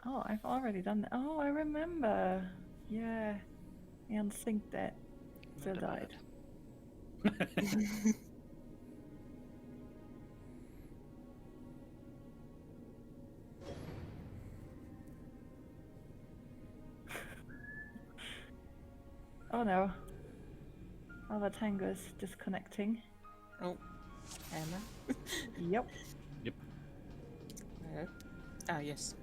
Oh, I've already done that. Oh, I remember. Yeah. And think that. Still died. Oh no. Our tango is disconnecting. Oh, Emma. Yep. Yep. Ah, yes.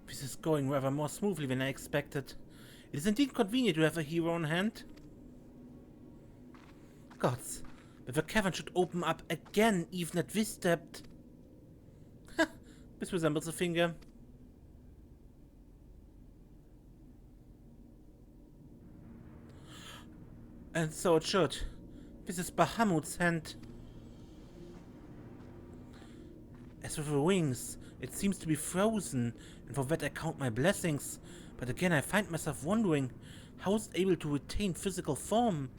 This is going rather more smoothly than I expected. It is indeed convenient to have a hero on hand. Gods, but the cavern should open up again even at this depth. This resembles a finger. And so it should. This is Bahamut's hand. As for the wings, it seems to be frozen, and for that I count my blessings. But again I find myself wondering, how is it able to retain physical form?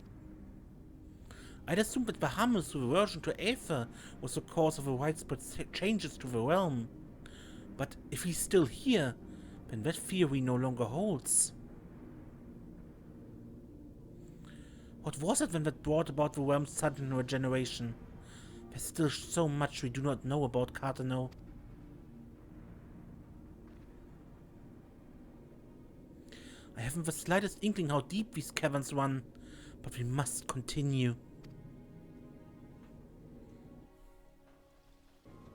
I'd assumed that Bahamut's reversion to Aether was the cause of the widespread changes to the realm. But if he's still here, then that theory no longer holds. What was it then that brought about the realm's sudden regeneration? There's still so much we do not know about Cartano. I haven't the slightest inkling how deep these caverns run, but we must continue.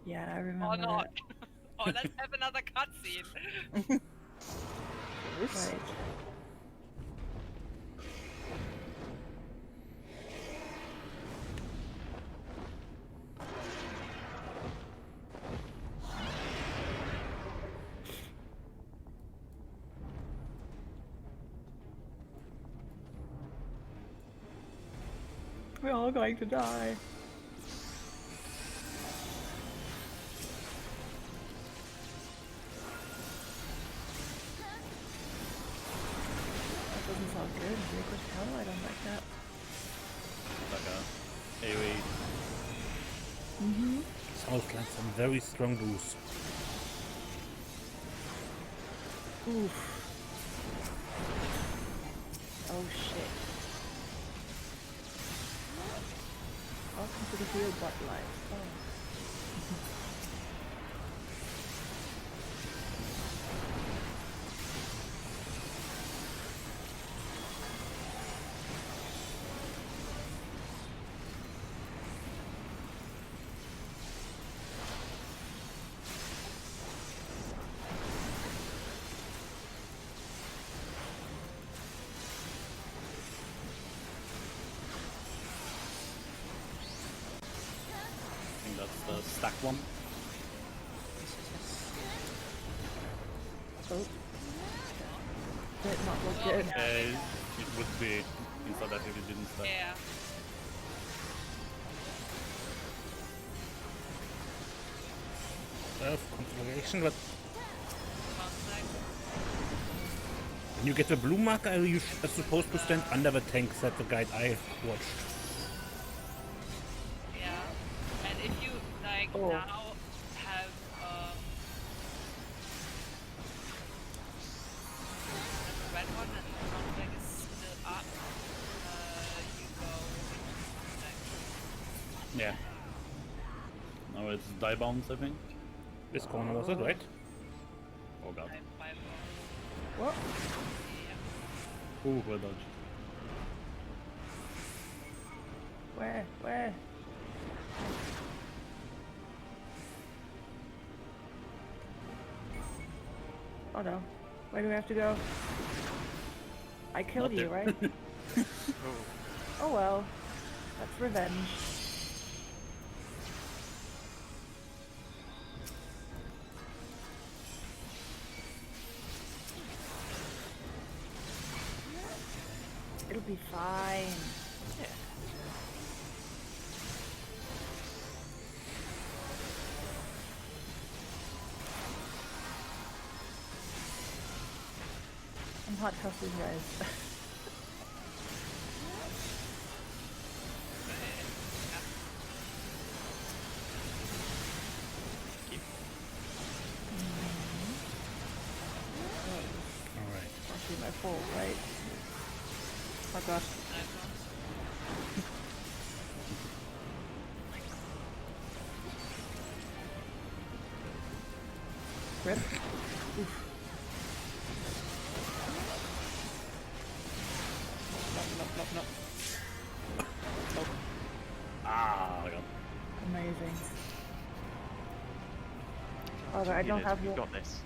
Yeah, I remember. Or not. That. Oh, let's have another cutscene. Right. We're all going to die. That doesn't sound good. Liquid hell, I don't like that. Like a AoE. Mm-hmm. Sounds like some very strong boost. Oof. Oh shit. Welcome to the field, but life. Oh. I think that's the stack one. Oh. Did not look good. It would be inside that if it didn't stack. Yeah. Configuration, but Sounds like. when you get the blue marker, you are supposed to stand under the tanks that the guide I watched. Yeah. And if you like Oh. now have the red one and the front leg is still up, you go next. Yeah. Now it's die bounce, I think. This corner was it, right? Oh god. By What? yeah. Ooh, well dodged. Where? Where? Oh no. Where do we have to go? I killed Not you, there. right? Oh well. That's revenge. It'll be fine. I'm hot tossing, guys. full, right? Oh gosh. Nice one. Rip. No. Ah, my god. Amazing. Oh, but I don't have You one. got this.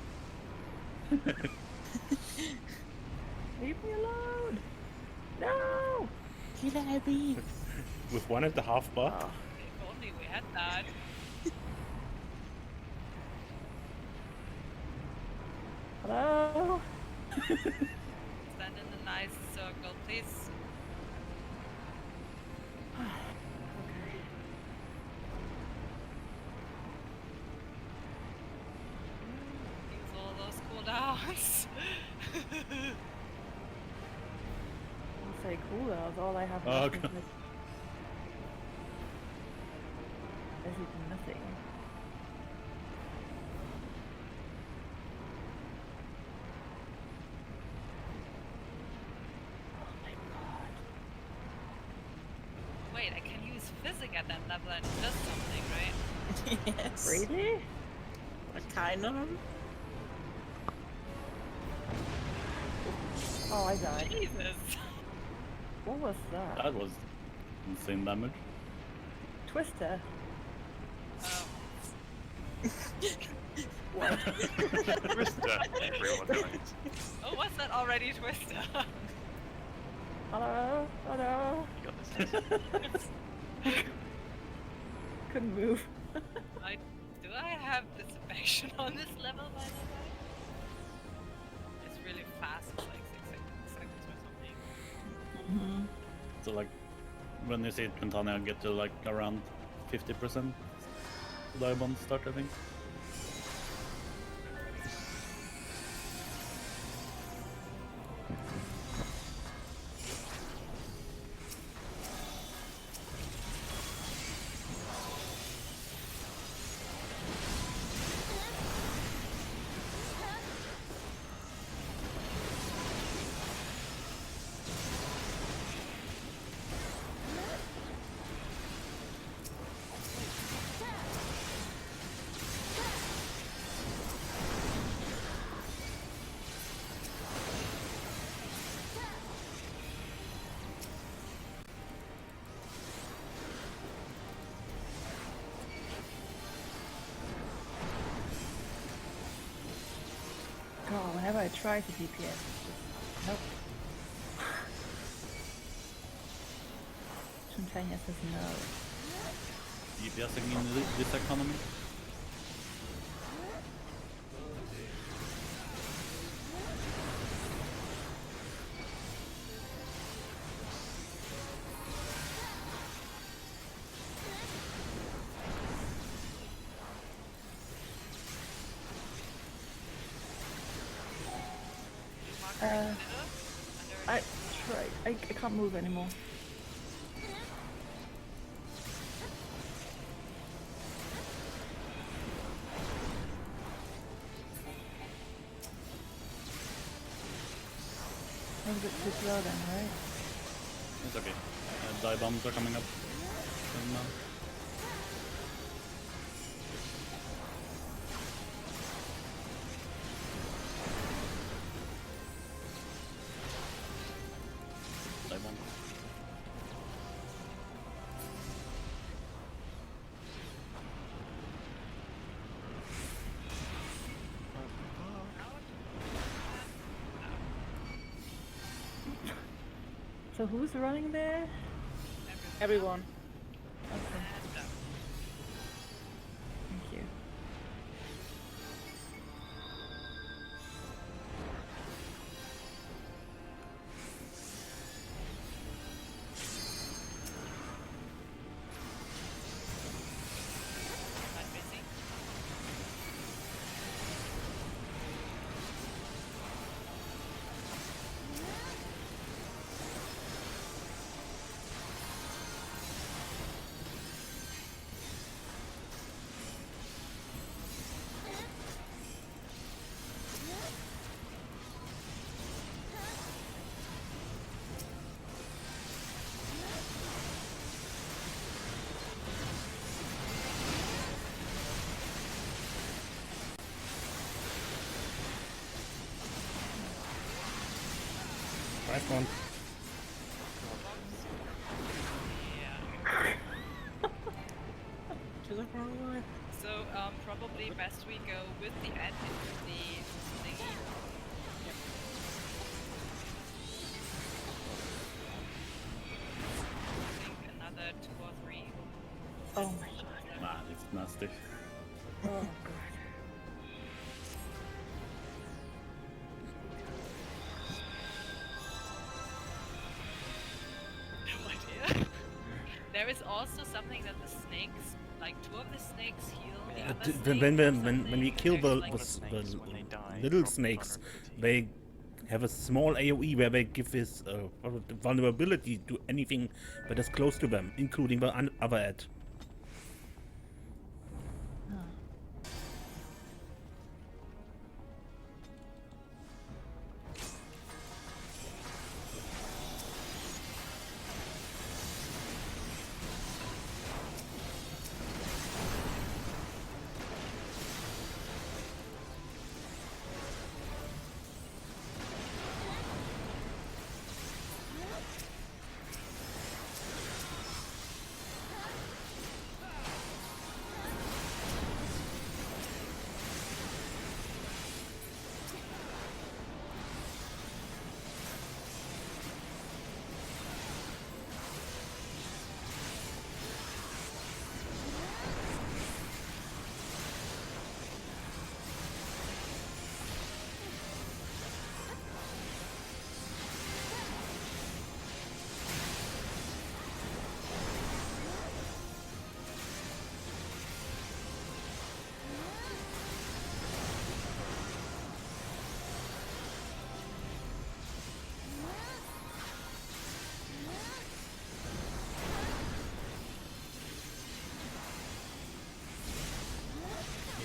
Leave me alone! No! With 1.5 bar? Oh, If only we had that. hello? Stand in a nice circle, please. Use all those cooldowns. I'll say cool, that's all I have Oh, left. God. Basically nothing. Oh my god. Wait, I can use physic at that level and it does something, right? Yes. Really? What kind of? Oh, I died. Jesus! What was that? That was insane damage. Twister. Oh. Twister. Everyone dies. Oh, was that already Twister? Hello? Hello? You got this. Couldn't move. Do I have disinfection on this level, by the way? It's really fast, for like 6 seconds or something. So like, when you see Twintania get to like around 50% diamond start, I think. God, whenever I try to DPS, it's just... Nope. Twintania says no. DPSing in this economy. I tried. I can't move anymore. That was a bit too slow then, right? It's okay. Die bombs are coming up. And, die bomb. So who's running there? Everyone. Okay, thank you. Am I busy? Come on. Yeah. To the wrong way. So probably best we go with the end into the thingy. I think another 2 or 3. Oh my god. Nah, it's nasty. Oh god. No idea. There is also something that the snakes, like 2 of the snakes heal the Yeah. other When, snake when, or when, something, when we and kill there's the, like the, snakes, when they die, little drop snakes, vulnerability. they have a small AoE where they give this vulnerability to anything that is close to them, including the other ad.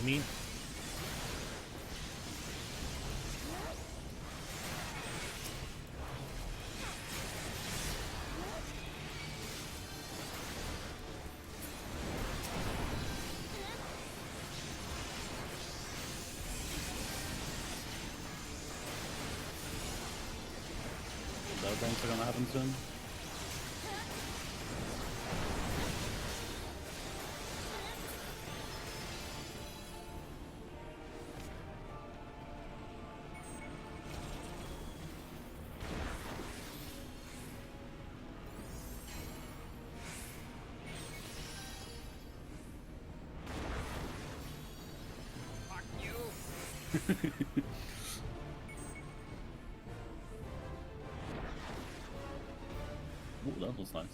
You mean? Those bombs are gonna happen soon. fuck you. Ooh, that was nice.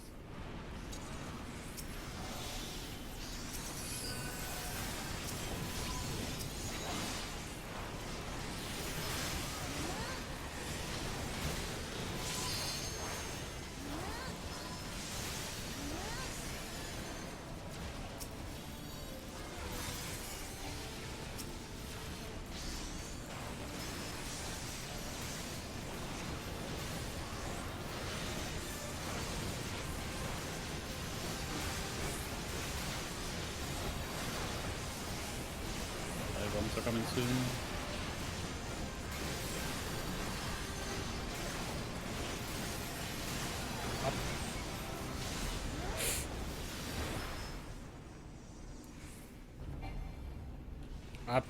Bombs are coming soon. Up.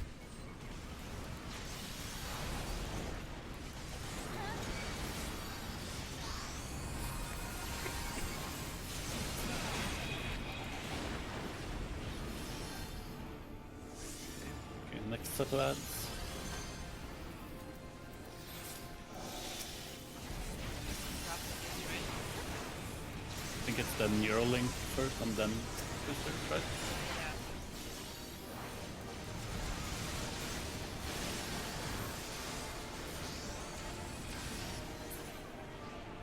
Okay, next set of ads. I think it's the Neuralink first and then Booster, right? Yeah.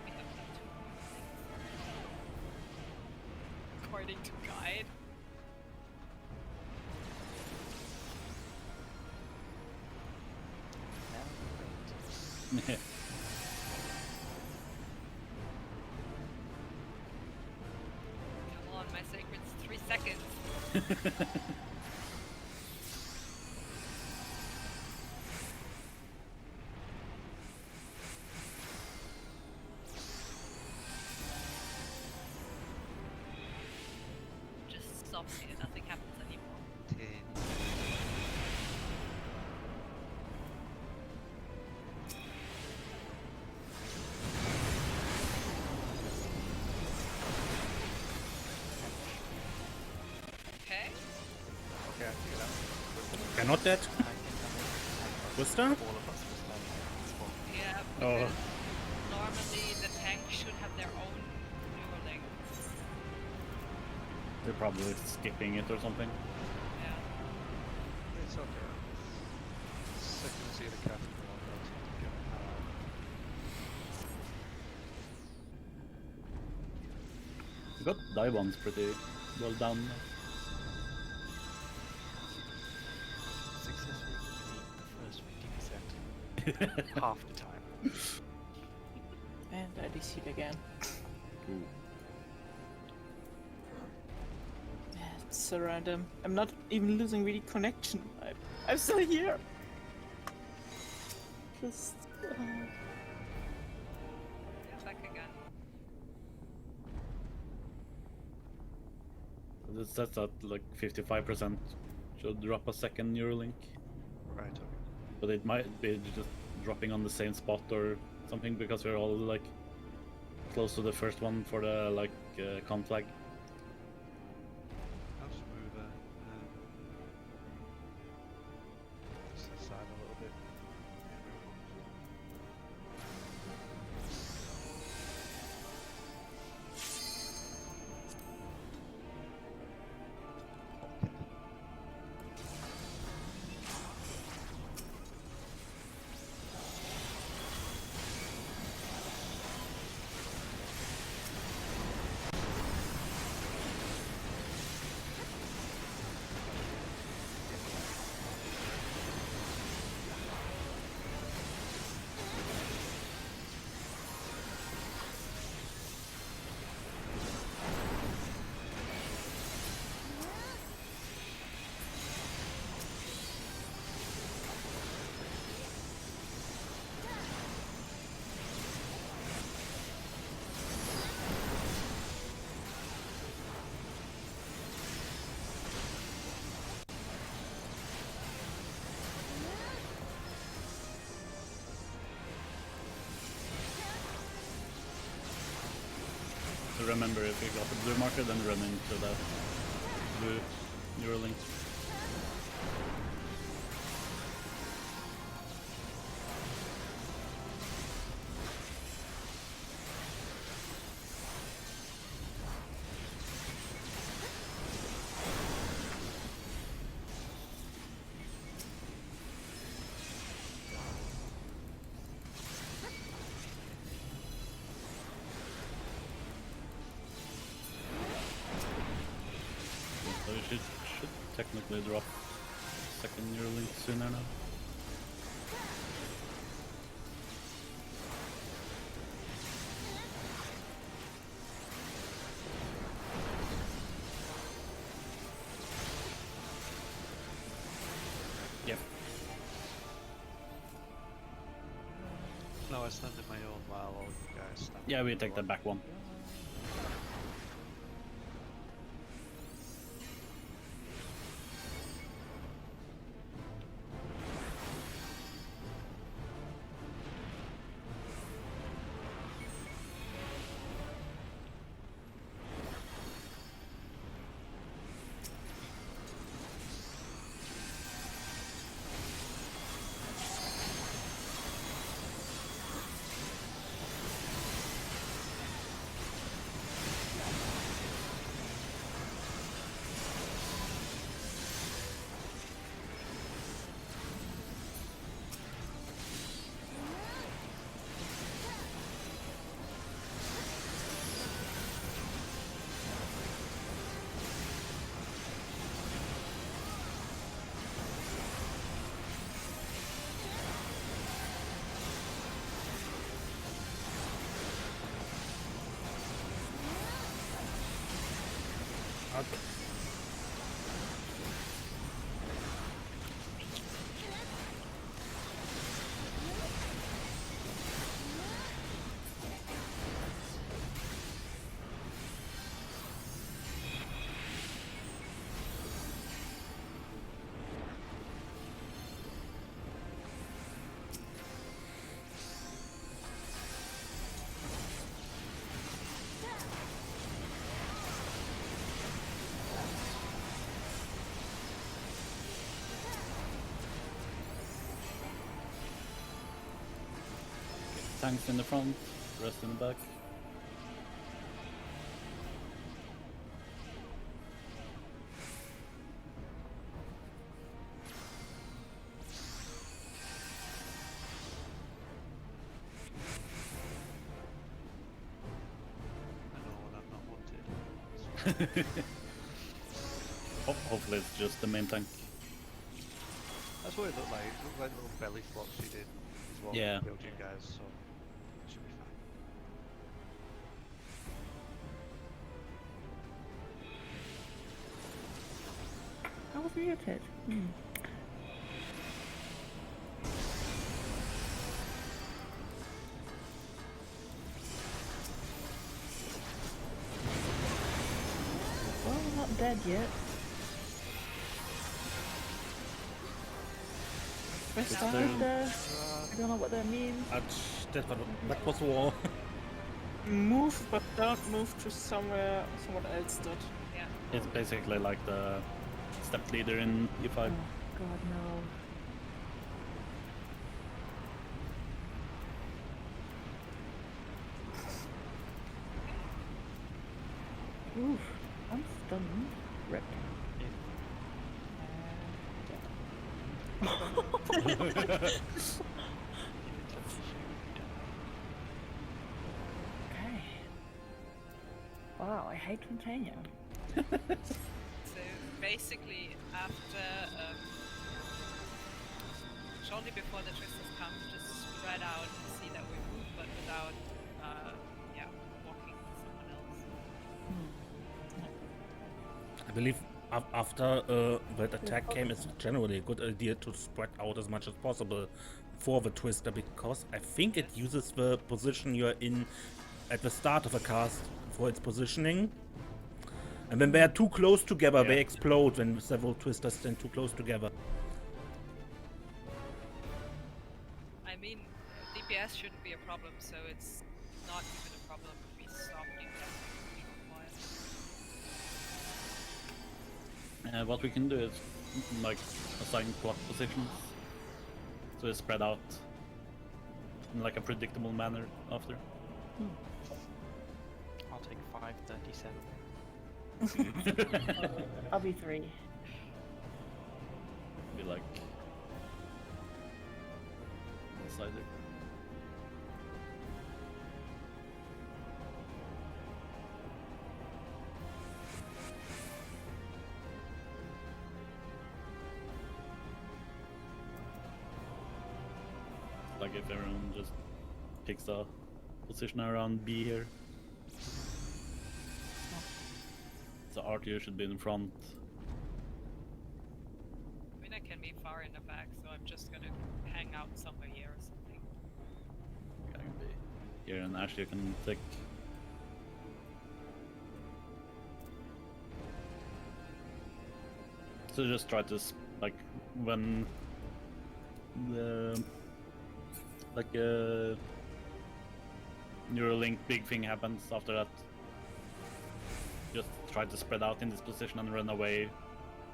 We have that too. According to guide. Yeah. Come on, my sacred's 3 seconds. stops here. Nothing happens anymore. 10. Okay. Okay, I figured out. Cannot that? Twister? All of us were standing at this spot. Yeah. Oh. Because normally the tank should have their own Neuralink. They're probably skipping it or something. Yeah. It's okay. Second to see the cavern wall goes to get We got die bombs pretty well done. success rate in the first 50%. Half the time. And I DC'd again. Ooh. Yeah, it's so random. I'm not even losing really connection. I'm still here. Just. Yeah, back again. It says at like 55% should drop a second Neuralink, Right, okay. but it might be just dropping on the same spot or something because we're all like close to the first one for the like con flag. I'll just move just to the side a little bit. So remember, if you got the blue marker, then run into the blue Neuralink. So you should technically drop second Neuralink sooner now. Yep. No, I stand in my own while all you guys stand. Yeah, in we your take the own. back one. Okay. tanks in the front, rest in the back. I know when I'm not wanted. Hopefully it's just the main tank. That's what it looked like. It looked like little belly flops he did as well. Yeah. Belgian guys, so it should be fine. I was muted. Well, we're not dead yet. Where's But that? I don't know what that means. That was war. Move, but don't move to someone else. Dot. Yeah. It's basically like the step leader in E5. Oh, God, no. Oof, I'm stunned. Rip. Okay. Wow, I hate Twintania. So basically, after shortly before the twisters come, just spread out and see that we move, but without, walking someone else. I believe after that attack came, it's generally a good idea to spread out as much as possible for the twister, because I think it uses the position you're in at the start of a cast for its positioning. And when they are too close together, they explode when several twisters stand too close together. I mean, DPS shouldn't be a problem, so it's not even a problem if we stop DPS for a while. What we can do is like assign plot positions, so it's spread out in like a predictable manner after. I'll take 537. I'll be 3. Be like insider. Like if everyone just picks a position around B here. So RTO should be in front. I mean, I can be far in the back, so I'm just gonna hang out somewhere here or something. Can be here, and Ashley can take. So just try to like when the Neuralink big thing happens after that. Just try to spread out in this position and run away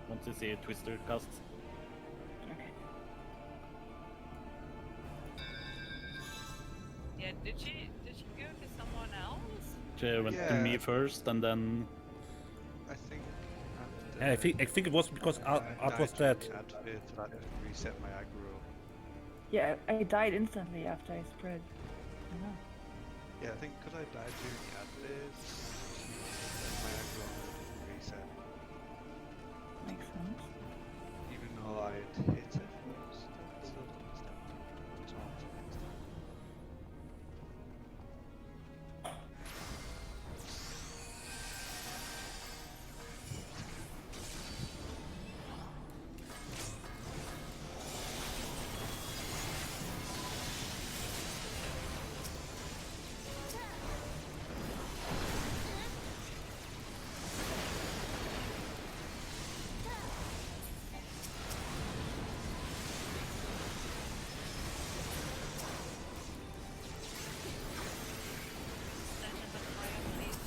once you see a twister cast. Okay. Yeah, did she go to someone else? She went to me first, and then I think after Yeah, I think it was because Art was dead. Advir, that reset my aggro. Yeah, I died instantly after I spread. I know. Yeah, I think because I died during Advir, my aggro didn't reset. Makes sense. Even though I'd hit it first. I still don't understand. So I'll try next time. Stand in the fire, please.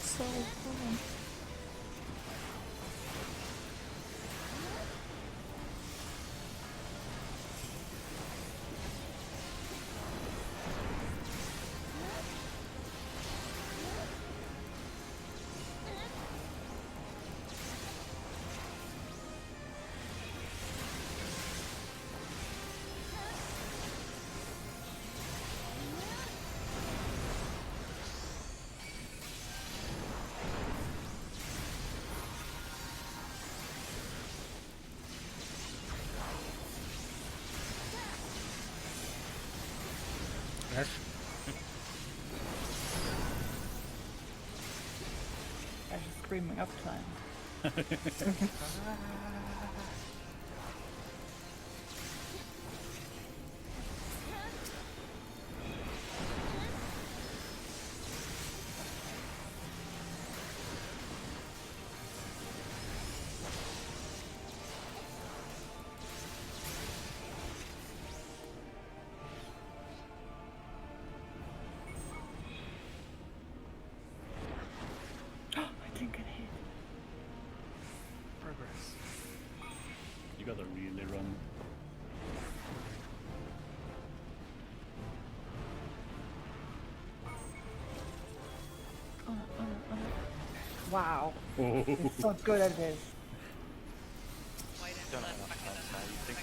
So fun. Yes. I was screaming uptime. I didn't get hit. Progress. You gotta really run. Wow. Oh. It's so good at this. White and Don't blood have enough fucking health now, you think?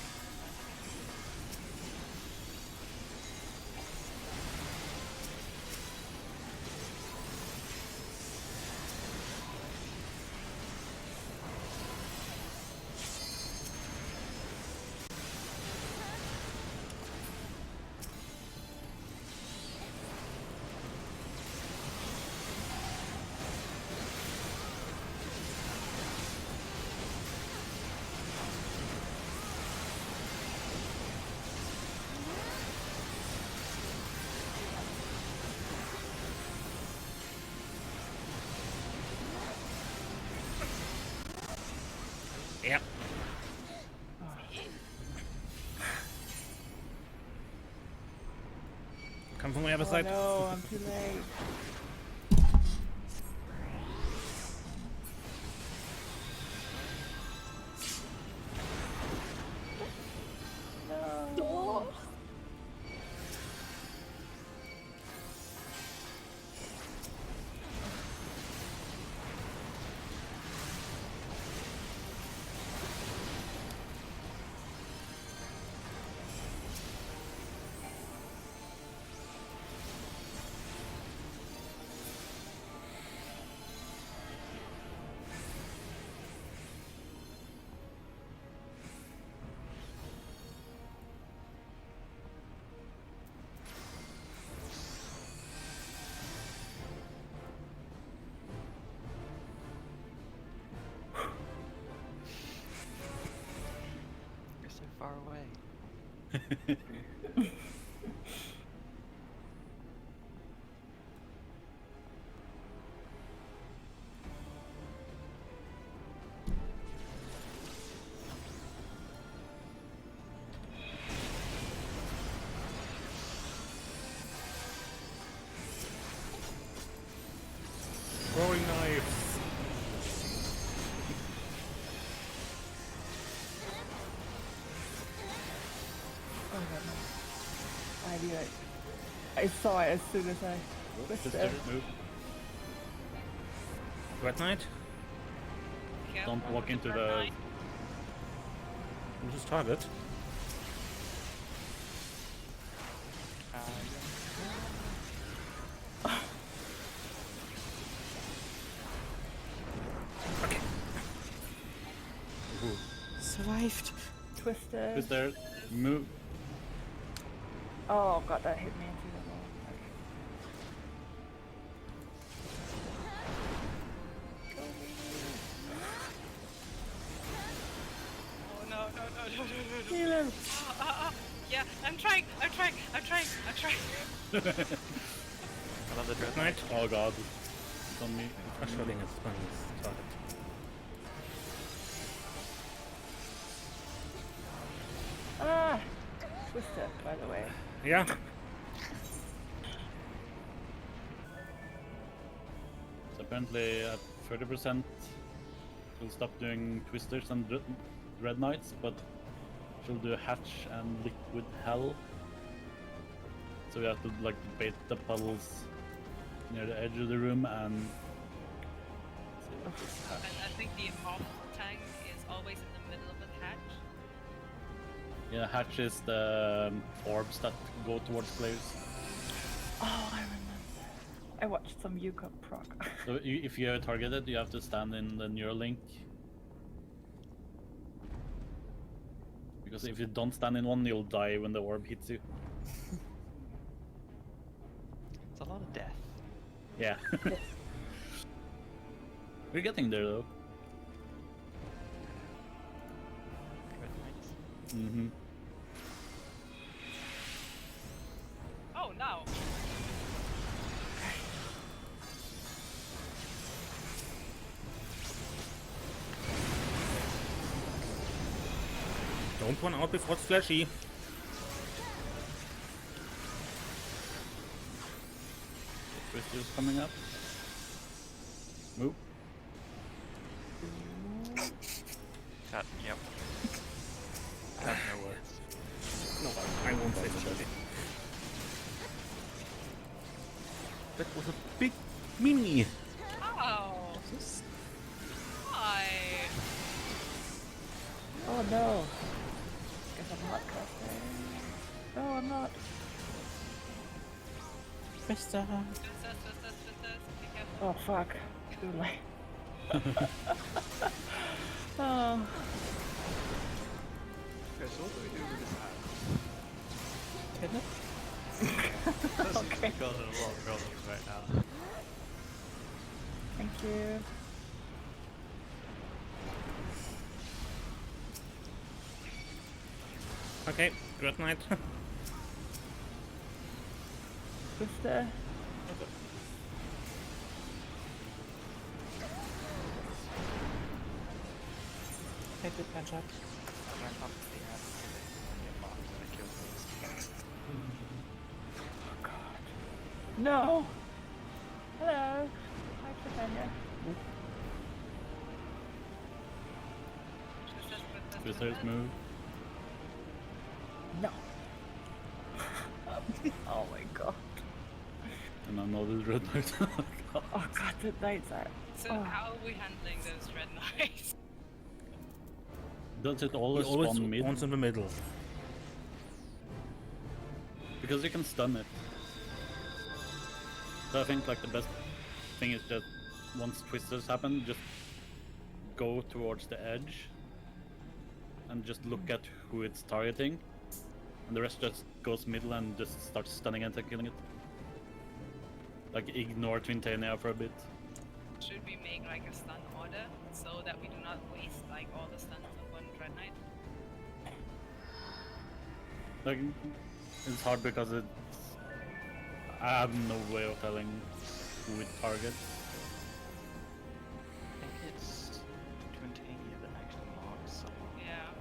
Yep. Come from the other Oh side. no, I'm too late. No. You're so far away. Throwing knives. Oh god, no. I knew it. I saw it as soon as I twisted. Twister, move. Red Knight. Careful Don't walk with into red the. knight. Who's his target? Survived. Twisted. Twister, move. Oh god, that hit me into the wall. Oh no, no, no, no, no, no, no. Heal him. Yeah, I'm trying. Another dread. Knight. Oh god. It's on me. Shooting his his target. Ah! Twisted, by the way. Yeah. So apparently at 30% she'll stop doing twisters and red knights, but she'll do hatch and liquid hell. So we have to like bait the puddles near the edge of the room and see what this hatch. And I think the off tank is always in the middle of the hatch. Yeah, hatch is the orbs that go towards players. Oh, I remember. I watched some Yuka proc. So if you are targeted, you have to stand in the Neuralink. Because if you don't stand in one, you'll die when the orb hits you. Yeah. We're getting there though. Red Knights. Mm-hmm. Oh, no. Don't run out before it's flashy. Twisters coming up. Move. That, yep. I have no words. No, I won't say something. That was a big mini. Oh. Why? Oh no. Guess I'm not casting. No, I'm not. Twister. Twisters, be careful. Oh fuck. Too late. Oh. Okay, so what do we do with this hat? Hit it? That seems to be causing a lot of problems right now. Thank you. Okay, Dread Knight. Twister. Hit the punch up. I went up to the end and get marked and I killed those. Oh god. No. Hello. Hi, Twintania. Twisters move. No. Oh my god. And another Red Knight. Oh god, the knights are. So Oh. how are we handling those red knights? Does it He always always spawn mid? wants in the middle. Because you can stun it. So I think like the best thing is just once twisters happen, just go towards the edge and just look at who it's targeting, and the rest just goes middle and just starts stunning it and killing it. Like ignore Twintania for a bit. Should we make like a stun order so that we do not waste like all the stuns on one Dread Knight? Like it's hard because it's I have no way of telling who it targets. I think it's Twintania that actually marks someone. Yeah.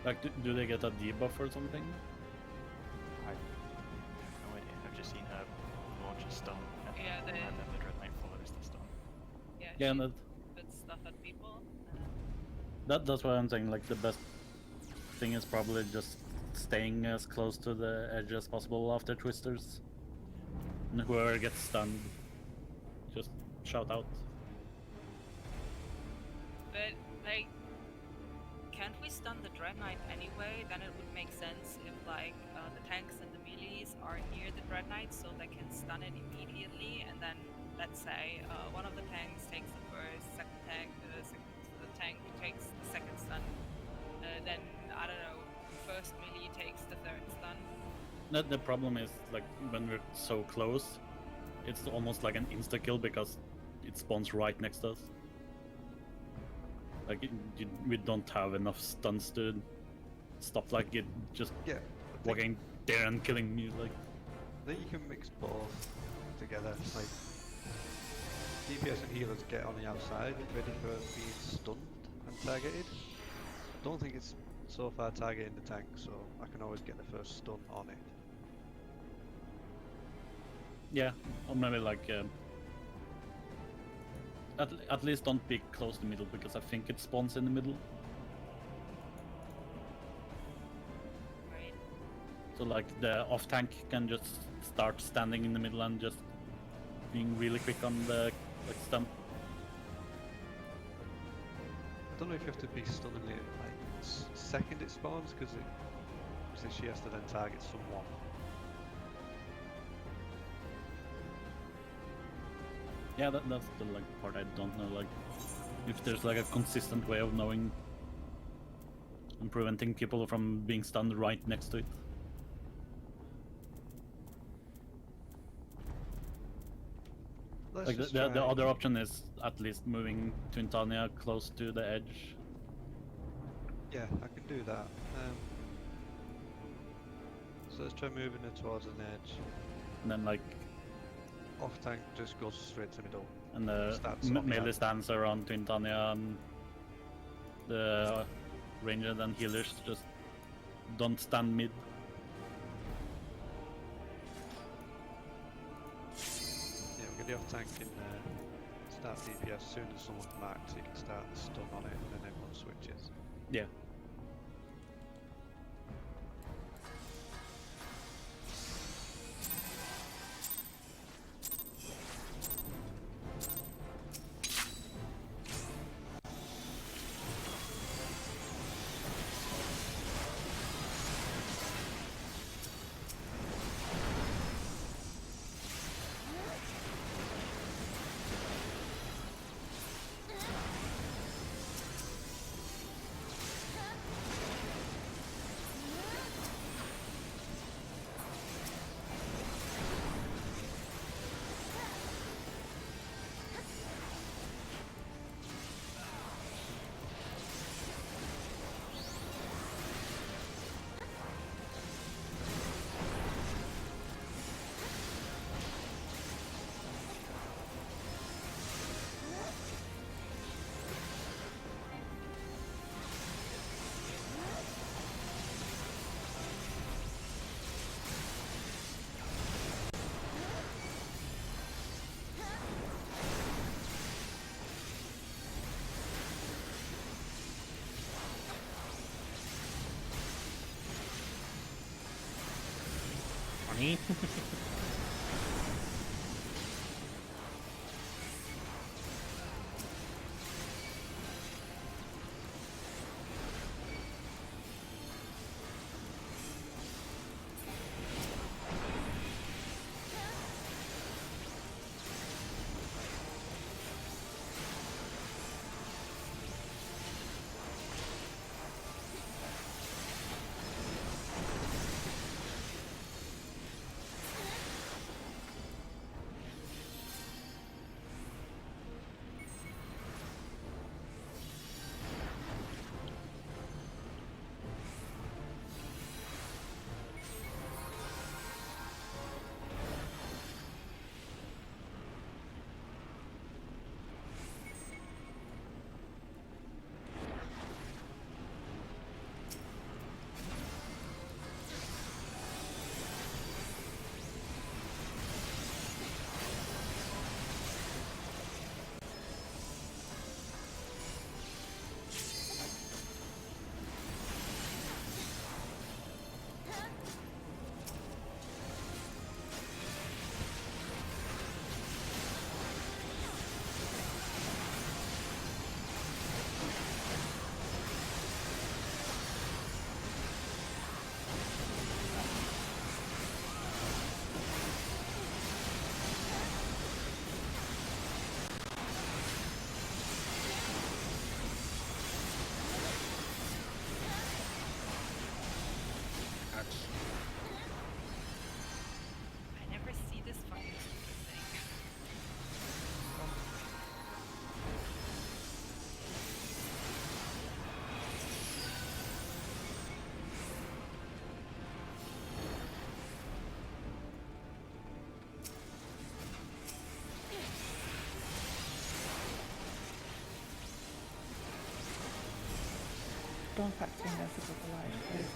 Like do they get a debuff or something? I have no idea. I've just seen her launch a stun and, Yeah, and then the Dread Knight follows the stun. Yeah. Yeah, she and puts stuff at people. that's what I'm saying. Like the best thing is probably just staying as close to the edge as possible after twisters. And whoever gets stunned, just shout out. But like, can't we stun the Dread Knight anyway? Then it would make sense if like the tanks and the melees are near the Dread Knight, so they can stun it immediately. And then let's say one of the tanks takes the first, second tank, the tank takes the second stun. Then I don't know, first melee takes the third stun. The problem is like when we're so close, it's almost like an insta kill because it spawns right next to us. Like we don't have enough stuns to stop like it just Yeah. walking there and killing me. Like I think you can mix both together. Like DPS and healers get on the outside, ready for being stunned and targeted. Don't think it's so far targeting the tank, so I can always get the first stun on it. yeah, or maybe like at least don't be close to the middle because I think it spawns in the middle. Right. So like the off tank can just start standing in the middle and just being really quick on the like stun. I don't know if you have to be stunningly like second it spawns because she has to then target someone. Yeah, that's the like part I don't know. Like if there's like a consistent way of knowing and preventing people from being stunned right next to it. Let's Like just the try. other option is at least moving Twintania close to the edge. Yeah, I can do that. So let's try moving it towards an edge. And then like Off tank just goes straight to middle. and the Stats on the melee ad. stands around Twintania, and the ranger and healers just don't stand mid. Yeah, we'll get the off tank in start DPS as soon as someone's marked, so you can start the stun on it and then everyone switches. Yeah. Funny. I never see this fucking stupid thing. Don't fact finger is alive, please.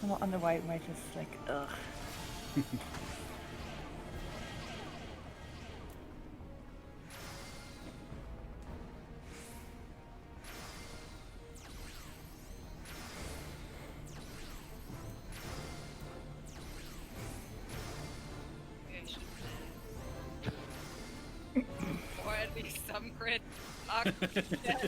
I'm not on the white way, just like, ugh. Maybe I should or at least some crit. Fuck. Yes.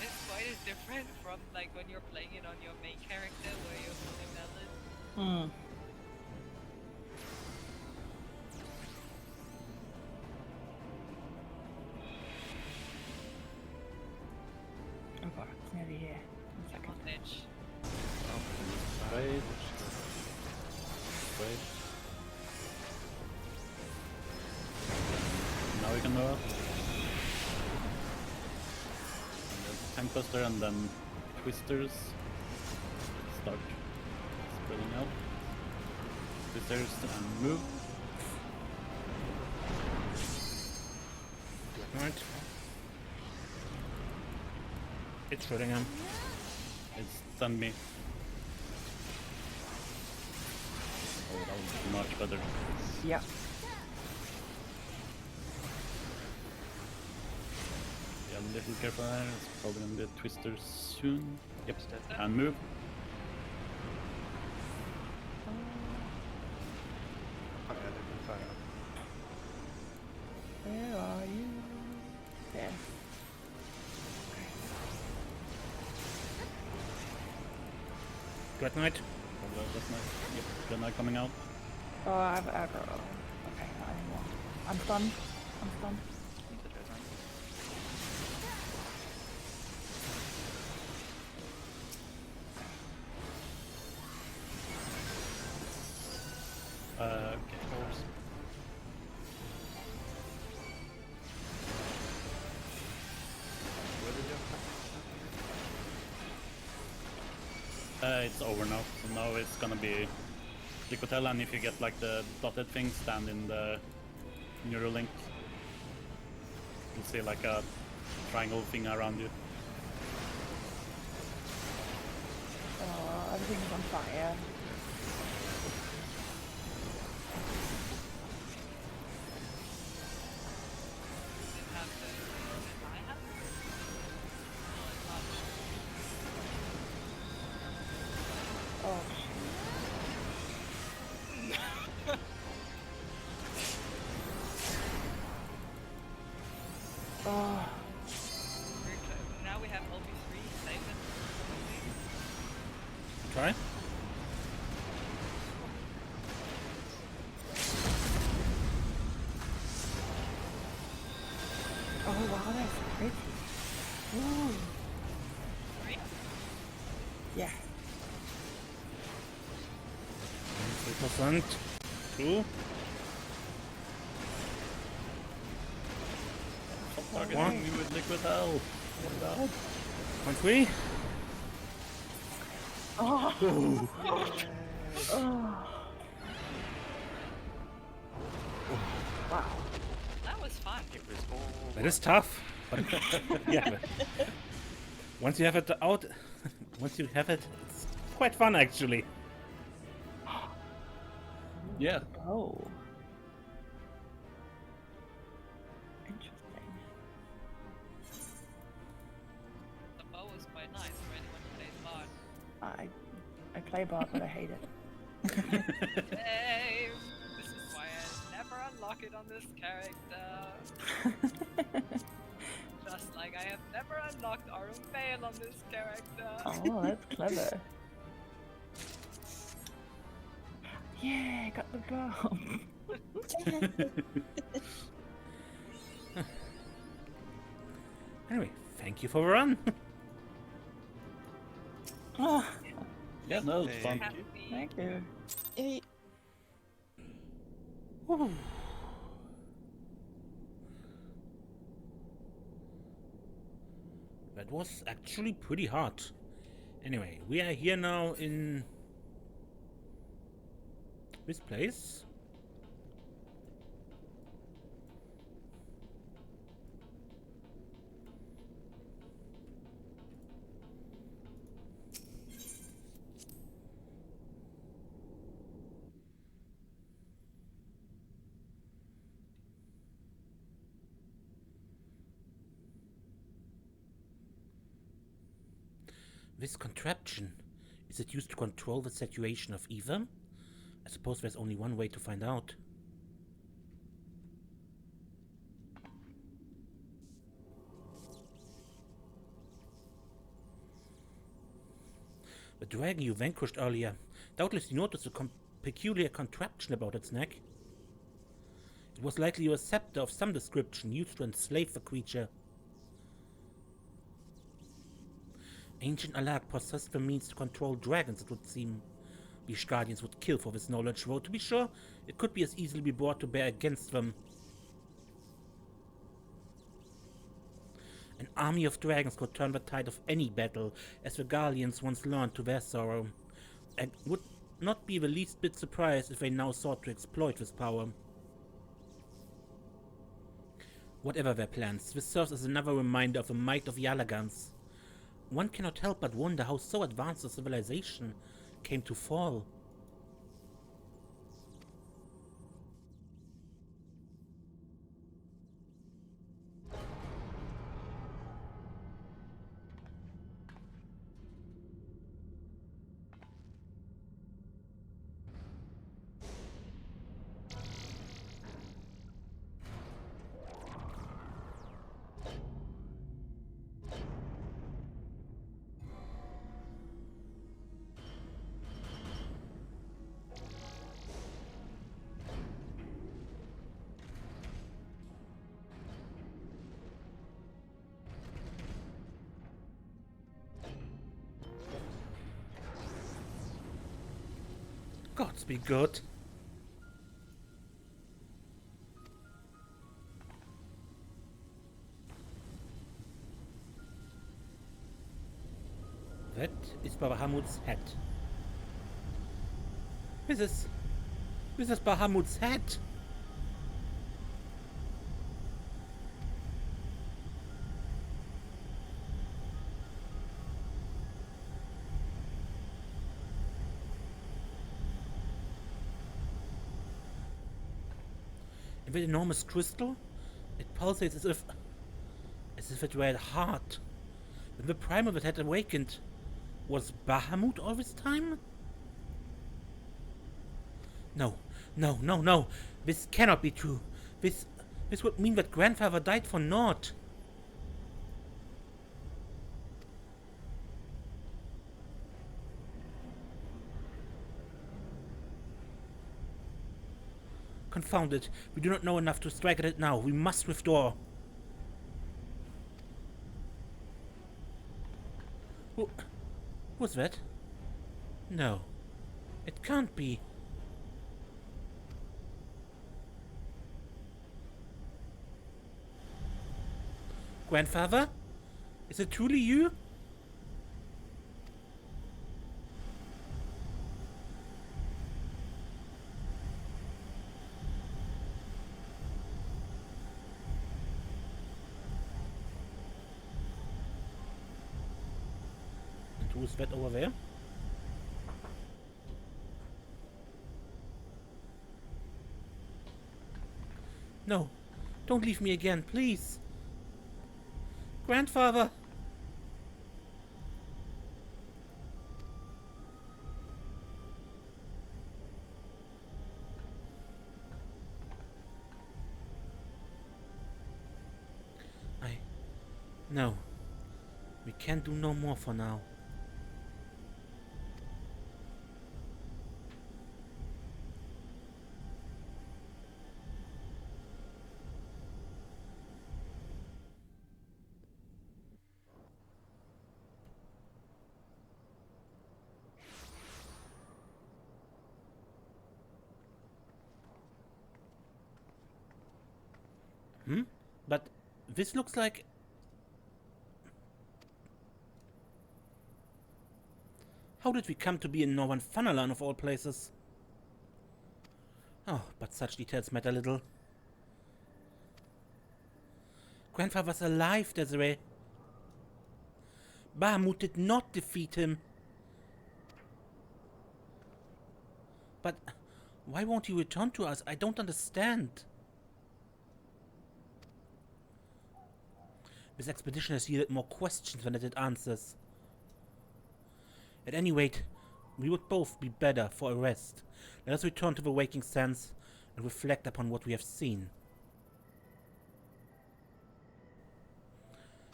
It's quite different from like when you're playing it on your main character where you're fully melon. Okay, it's nearly here. 1 I'm second. on edge. Right. tank buster and then twisters. Start spreading out. Twisters and move. Right. It's shooting him. It's stunned me. Oh, that was much better. Yeah. Be a little careful there. It's probably gonna be a twister soon. Yep. It's dead. And move. Oh, yeah, they can fire. Where are you? There. Dread Knight. That's nice. Yep. Dreadnought coming out. Oh, I've okay, not anymore. I'm stunned. I'm stunned. Need the Dreadnought. Okay. Where did you It's over now. So now it's gonna be Licotel, and if you get like the dotted thing, stand in the Neuralink. You'll see like a triangle thing around you. Oh, everything's on fire. Did it have the I have? Oh, oh. Now we have LB3 saving. Try. Oh wow, that's pretty. Ooh. Yeah. 3%. 2. Stop targeting me with liquid hell. What the hell? 0.3. Oh. Oh. Wow. That was fun. It was all. That is tough. But yeah. Once you have it out, once you have it, it's quite fun actually. Yeah. Oh. Interesting. The bow is quite nice for anyone who plays bard. I play bot, but I hate it. Same. This is why I never unlock it on this character. Just like I have never unlocked Arum Fail on this character. Oh, that's clever. Yeah, got the bomb. Anyway, thank you for the run. Oh, Yeah, no, it's fun. Happy. thank you. Whew. That was actually pretty hard. Anyway, we are here now in this place. This contraption, is it used to control the saturation of ether? I suppose there's only one way to find out. The dragon you vanquished earlier, doubtless you noticed a peculiar contraption about its neck. It was likely a scepter of some description used to enslave the creature. Ancient Alag possessed the means to control dragons, it would seem. These guardians would kill for this knowledge, though to be sure, it could be as easily be brought to bear against them. An army of dragons could turn the tide of any battle, as the Guardians once learned to their sorrow. I would not be the least bit surprised if they now sought to exploit this power. Whatever their plans, this serves as another reminder of the might of Yalagans. One cannot help but wonder how so advanced a civilization came to fall. Gods be good. That is Bahamut's hat. This is Bahamut's hat. And that enormous crystal, it pulsates as if it were a heart. When the primal that had awakened, was Bahamut all this time? No. This cannot be true. This would mean that grandfather died for naught. Confound it. We do not know enough to strike at it now. We must withdraw. Who's that? No. It can't be. Grandfather? Is it truly you? Who's that over there? No, don't leave me again, please. Grandfather! No. We can do no more for now. But this looks like... How did we come to be in Northern Funnerland of all places? Oh, but such details matter little. Grandfather's alive, Desiree. Bahamut did not defeat him. But why won't he return to us? I don't understand. This expedition has yielded more questions than it did answers. At any rate, we would both be better for a rest. Let us return to the waking sense and reflect upon what we have seen.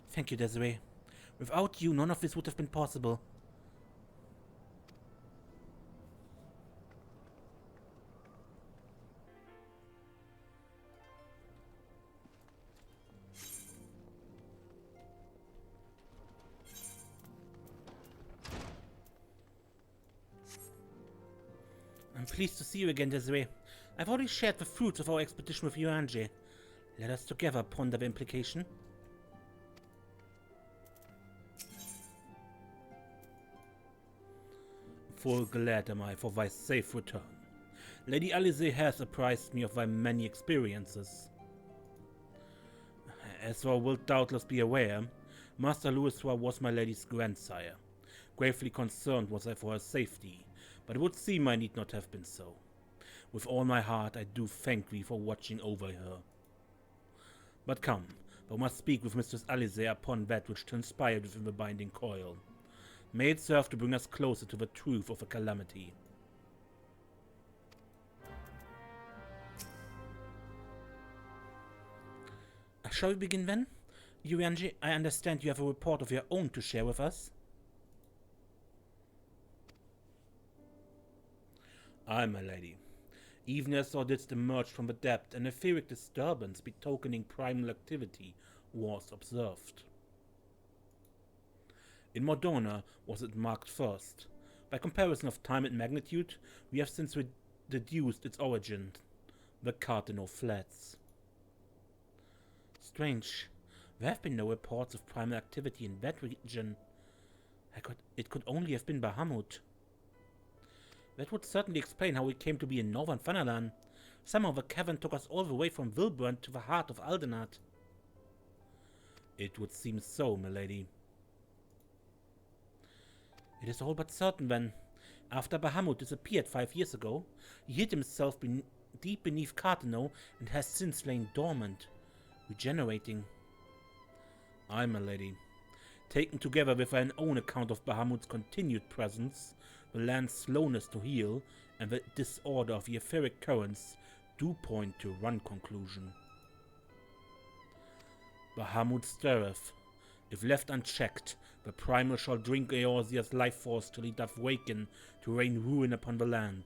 Thank you, Desiree. Without you, none of this would have been possible. I'm pleased to see you again, Desiree. I've already shared the fruits of our expedition with you, Angie. Let us together ponder the implication. Full glad am I for thy safe return. Lady Alice has apprised me of thy many experiences. As thou wilt doubtless be aware, Master Louis was my lady's grandsire. Gravely concerned was I for her safety, but it would seem I need not have been so. With all my heart I do thank thee for watching over her. But come, thou must speak with Mistress Alice upon that which transpired within the binding coil. May it serve to bring us closer to the truth of a calamity. Shall we begin then? Urianger, I understand you have a report of your own to share with us. Aye, my lady. Even as thou didst emerge from the depth, an etheric disturbance betokening primal activity was observed. In Modona was it marked first. By comparison of time and magnitude, we have since deduced its origin, the Cardinal Flats. Strange. There have been no reports of primal activity in that region. It could only have been Bahamut. That would certainly explain how we came to be in northern Fanalan. Somehow the cavern took us all the way from Wilburn to the heart of Aldenat. It would seem so, milady. It is all but certain then. After Bahamut disappeared 5 years ago, he hid himself deep beneath Cartano and has since lain dormant, regenerating. Aye, my lady. Taken together with an own account of Bahamut's continued presence, the land's slowness to heal, and the disorder of the etheric currents do point to one conclusion. Bahamut stirreth. If left unchecked, the primal shall drink Eorzea's life force till he doth waken to rain ruin upon the land.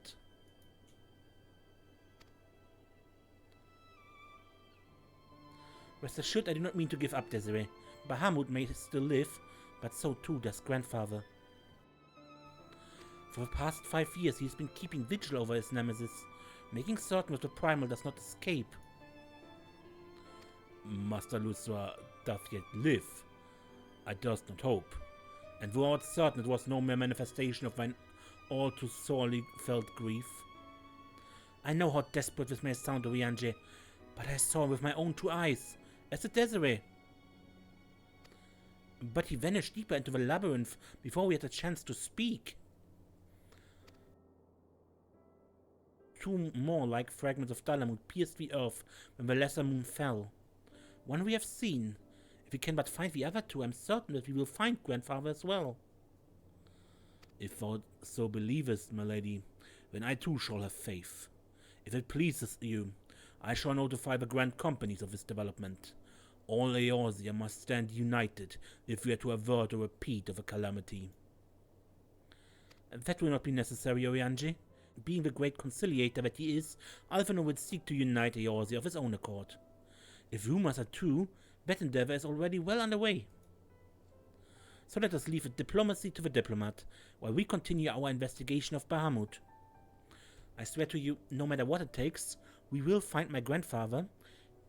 Rest assured, I do not mean to give up, Desiree. Bahamut may still live, but so too does grandfather. For the past 5 years he has been keeping vigil over his nemesis, making certain that the primal does not escape. Master Lusra doth yet live. I durst not hope, and thou art certain it was no mere manifestation of thine all too sorely felt grief. I know how desperate this may sound, Urianger, but I saw him with my own 2 eyes, as did Desiree. But he vanished deeper into the labyrinth before we had a chance to speak. 2 more like fragments of Dalamut pierced the earth when the lesser moon fell. One we have seen. If we can but find the other 2, I'm certain that we will find grandfather as well. If thou so believest, my lady, then I too shall have faith. If it pleases you, I shall notify the grand companies of this development. All Eorzea must stand united if we are to avert a repeat of a calamity. That will not be necessary, Urianger. Being the great conciliator that he is, Alphinaud will seek to unite Eorzea of his own accord. If rumors are true, that endeavor is already well underway. So let us leave diplomacy to the diplomat, while we continue our investigation of Bahamut. I swear to you, no matter what it takes, we will find my grandfather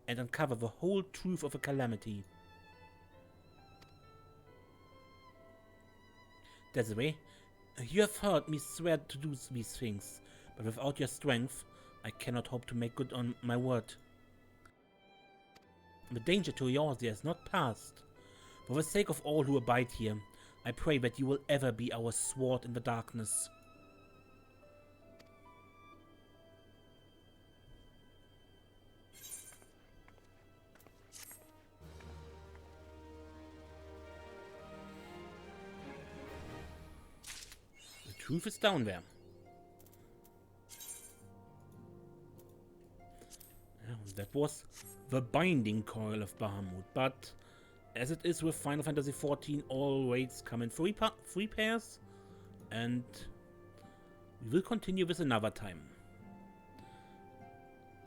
and uncover the whole truth of a calamity. Desiree, you have heard me swear to do these things, but without your strength, I cannot hope to make good on my word. The danger to Eorzea is not past. For the sake of all who abide here, I pray that you will ever be our sword in the darkness. The truth is down there. That was the binding coil of Bahamut, but as it is with Final Fantasy XIV, all raids come in free pairs, and we will continue this another time.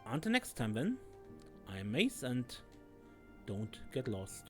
Until next time then, I am Mace, and don't get lost.